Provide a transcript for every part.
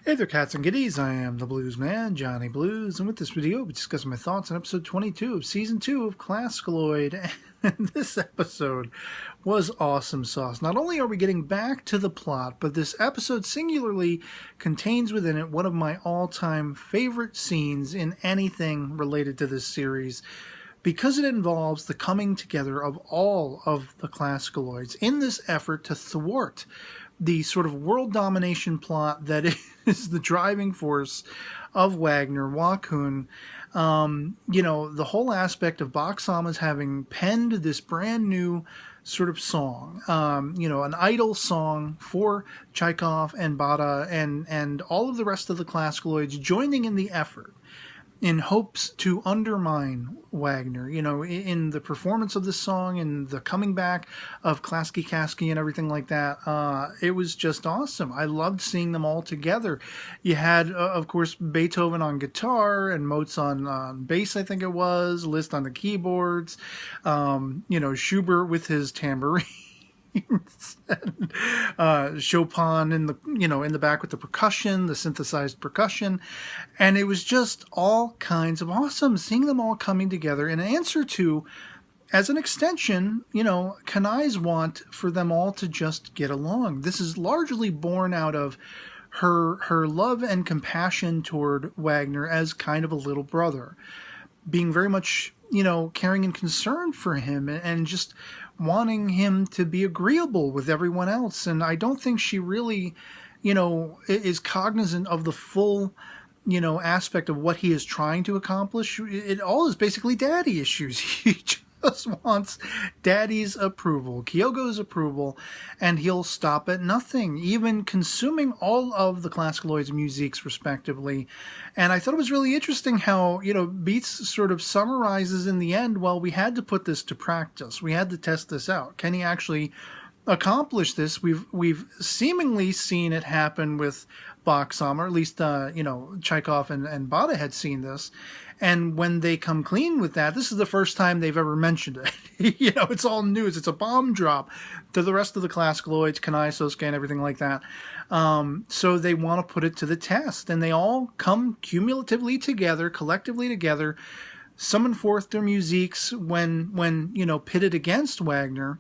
Hey there, cats and kitties. I am the Blues Man, Johnny Blues, and with this video, I'll be discussing my thoughts on episode 22 of season 2 of ClassicaLoid. And this episode was awesome sauce. Not only are we getting back to the plot, but this episode singularly contains within it one of my all-time favorite scenes in anything related to this series, because it involves the coming together of all of the ClassicaLoids in this effort to thwart the sort of world domination plot that is the driving force of Wagner, Wakun. The whole aspect of Bach Sama's having penned this brand new sort of song, an idol song for Tchekhov and Bada and all of the rest of the ClassicaLoids joining in the effort in hopes to undermine Wagner, in the performance of this song and the coming back of Klasky and everything like that. It was just awesome. I loved seeing them all together. You had, of course, Beethoven on guitar and Mozart on bass, I think it was, Liszt on the keyboards, Schubert with his tambourine. Chopin in the back with the percussion, the synthesized percussion, and it was just all kinds of awesome seeing them all coming together in answer to, as an extension, Kanai's want for them all to just get along. This is largely born out of her love and compassion toward Wagner as kind of a little brother, being very much caring and concerned for him and just wanting him to be agreeable with everyone else. And I don't think she really, is cognizant of the full, aspect of what he is trying to accomplish. It all is basically daddy issues. He just wants daddy's approval, Kyogo's approval, and he'll stop at nothing, even consuming all of the ClassicaLoid's musiques respectively. And I thought it was really interesting how, Beats sort of summarizes in the end, well, we had to put this to practice. We had to test this out. Can he actually accomplish this? We've seemingly seen it happen with Bach Sama, or at least, Tchekhov and Bada had seen this. And when they come clean with that, this is the first time they've ever mentioned it. It's all news. It's a bomb drop to the rest of the ClassicaLoids, Kanai, Sosuke, and everything like that. So they want to put it to the test. And they all come cumulatively together, collectively together, summon forth their musiques when pitted against Wagner.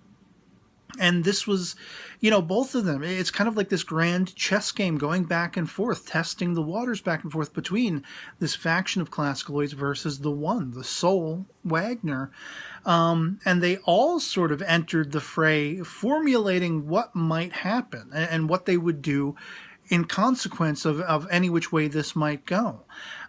And this was, both of them. It's kind of like this grand chess game going back and forth, testing the waters back and forth between this faction of ClassicaLoids versus the soul, Wagner. And they all sort of entered the fray, formulating what might happen and what they would do in consequence of any which way this might go.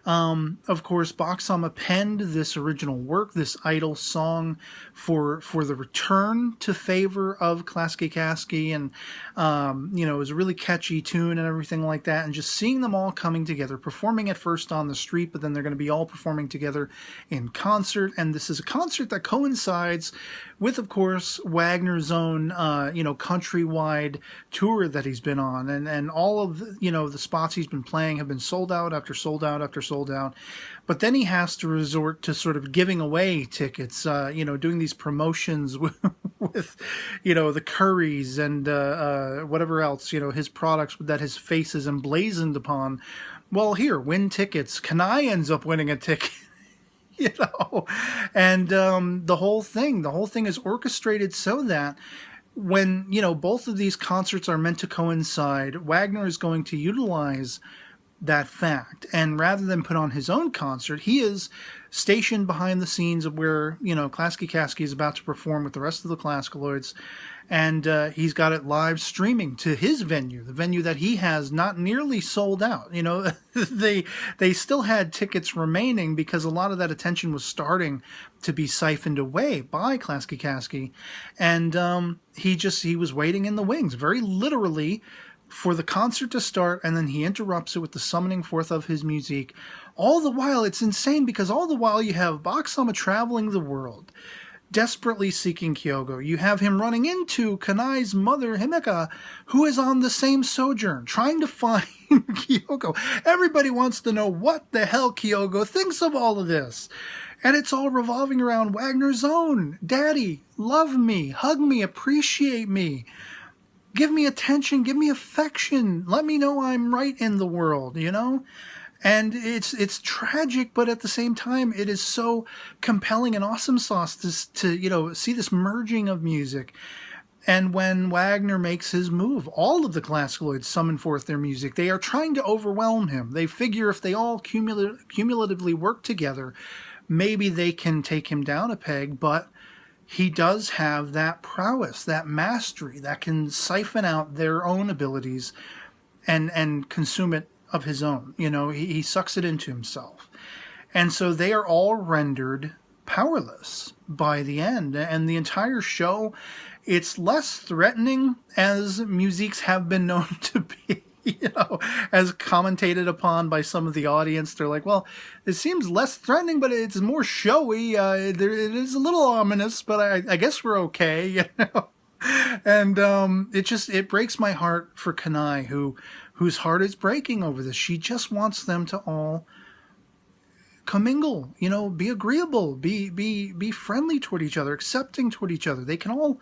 Of course, Bach Sama penned this original work, this idol song, for the return to favor of Klasky, and it was a really catchy tune and everything like that. And just seeing them all coming together, performing at first on the street, but then they're going to be all performing together in concert. And this is a concert that coincides with, of course, Wagner's own countrywide tour that he's been on, and all of the spots he's been playing have been sold out after sold out after sold out. But then he has to resort to sort of giving away tickets, doing these promotions with the curries and whatever else, his products that his face is emblazoned upon. Well, here, win tickets. Kanai ends up winning a ticket. And the whole thing is orchestrated so that when, both of these concerts are meant to coincide, Wagner is going to utilize that fact. And rather than put on his own concert, he is stationed behind the scenes of where, Klasky is about to perform with the rest of the ClassicaLoids. And he's got it live streaming to his venue, the venue that he has not nearly sold out. They still had tickets remaining because a lot of that attention was starting to be siphoned away by Klasky. And he was waiting in the wings, very literally, for the concert to start, and then he interrupts it with the summoning forth of his musique. All the while, it's insane, because all the while you have Bach Sama traveling the world, desperately seeking Kyogo. You have him running into Kanai's mother, Himeka, who is on the same sojourn, trying to find Kyogo. Everybody wants to know what the hell Kyogo thinks of all of this. And it's all revolving around Wagner's own, daddy, love me, hug me, appreciate me. Give me attention, give me affection, let me know I'm right in the world, you know? And it's tragic, but at the same time, it is so compelling and awesome sauce to see this merging of music. And when Wagner makes his move, all of the ClassicaLoids summon forth their music. They are trying to overwhelm him. They figure if they all cumulatively work together, maybe they can take him down a peg, but he does have that prowess, that mastery that can siphon out their own abilities and consume it of his own. He sucks it into himself. And so they are all rendered powerless by the end. And the entire show, it's less threatening as musiques have been known to be. As commentated upon by some of the audience. They're like, well, it seems less threatening, but it's more showy. It is a little ominous, but I guess we're okay, And it breaks my heart for Kanai, whose heart is breaking over this. She just wants them to all commingle, be agreeable, be friendly toward each other, accepting toward each other. They can all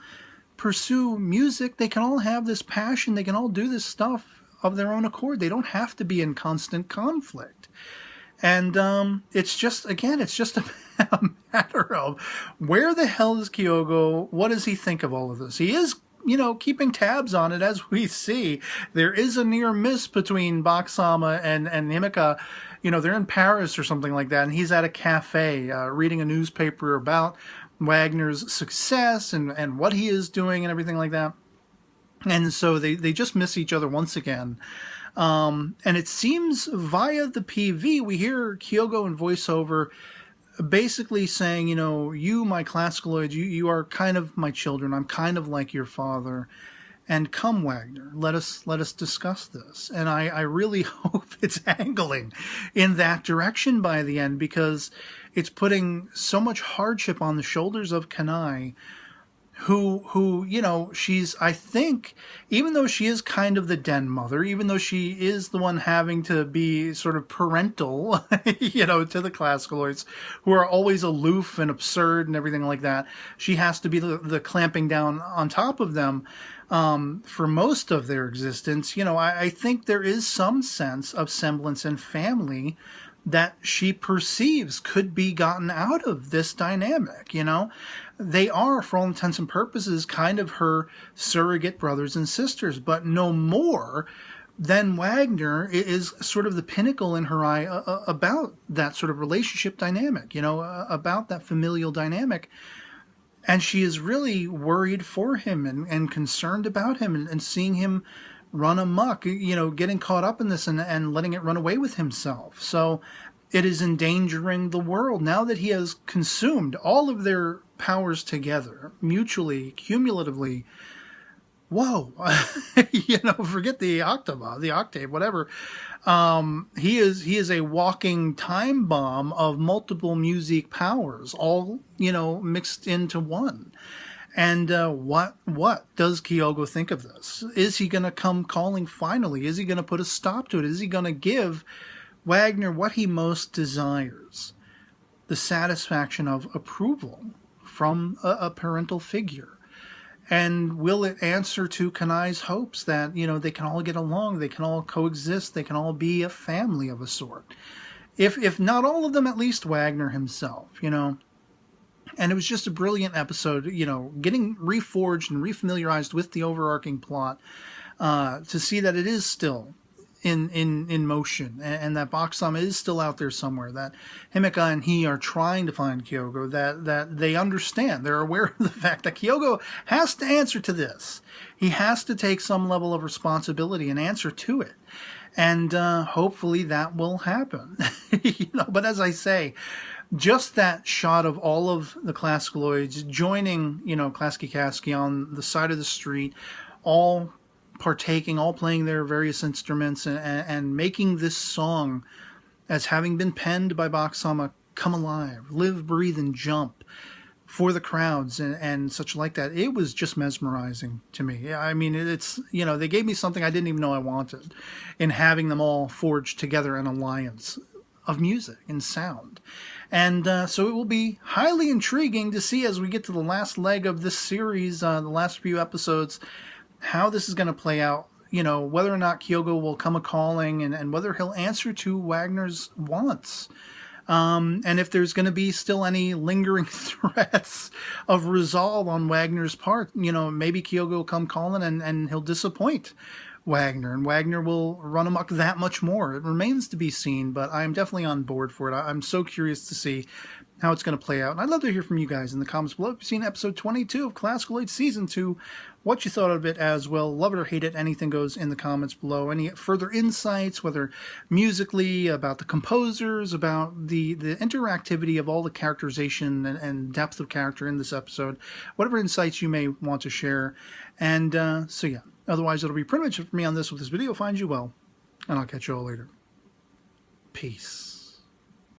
pursue music. They can all have this passion. They can all do this stuff of their own accord. They don't have to be in constant conflict. And it's just a matter of where the hell is Kyogo? What does he think of all of this? He is, keeping tabs on it, as we see. There is a near miss between Baksama and Himeka. They're in Paris or something like that, and he's at a cafe reading a newspaper about Wagner's success and what he is doing and everything like that. And so they just miss each other once again. And it seems via the PV, we hear Kyogo in voiceover basically saying, you, my ClassicaLoid, you are kind of my children. I'm kind of like your father. And come, Wagner, let us discuss this. And I really hope it's angling in that direction by the end, because it's putting so much hardship on the shoulders of Kanai, who she's, I think, even though she is kind of the den mother, even though she is the one having to be sort of parental, to the ClassicaLoids, who are always aloof and absurd and everything like that, she has to be the clamping down on top of them for most of their existence. I think there is some sense of semblance and family that she perceives could be gotten out of this dynamic. They are, for all intents and purposes, kind of her surrogate brothers and sisters, but no more than Wagner is sort of the pinnacle in her eye about that sort of relationship dynamic, about that familial dynamic. And she is really worried for him and concerned about him and seeing him run amok, getting caught up in this and letting it run away with himself. So it is endangering the world now that he has consumed all of their powers together, mutually, cumulatively. Whoa, forget the octave, whatever. He is a walking time bomb of multiple music powers, all, mixed into one. And what does Kyogo think of this? Is he going to come calling finally? Is he going to put a stop to it? Is he going to give Wagner what he most desires? The satisfaction of approval from a parental figure. And will it answer to Kanai's hopes that, they can all get along, they can all coexist, they can all be a family of a sort? If not all of them, at least Wagner himself, And it was just a brilliant episode, getting reforged and refamiliarized with the overarching plot, to see that it is still in motion, and that Baksama is still out there somewhere, that Himeka and he are trying to find Kyogo, that they understand, they're aware of the fact that Kyogo has to answer to this. He has to take some level of responsibility and answer to it. And hopefully that will happen. But as I say, just that shot of all of the ClassicaLoids joining, Klasky on the side of the street, all partaking, all playing their various instruments and making this song, as having been penned by Baksama, come alive, live, breathe, and jump for the crowds and such like that. It was just mesmerizing to me. I mean, it's, they gave me something I didn't even know I wanted in having them all forged together an alliance of music and sound. And so it will be highly intriguing to see as we get to the last leg of this series, the last few episodes, how this is going to play out, you know, whether or not Kyogo will come a-calling and whether he'll answer to Wagner's wants. And if there's going to be still any lingering threats of resolve on Wagner's part, you know, maybe Kyogo will come calling and he'll disappoint Wagner, and Wagner will run amok that much more. It remains to be seen, but I'm definitely on board for it. I'm so curious to see how it's going to play out. And I'd love to hear from you guys in the comments below. If you've seen episode 22 of ClassicaLoid Season 2, what you thought of it as well. Love it or hate it, anything goes in the comments below. Any further insights, whether musically, about the composers, about the interactivity of all the characterization and depth of character in this episode, whatever insights you may want to share. And so yeah, otherwise it'll be pretty much it for me on this. With this video finds you well, and I'll catch you all later. Peace.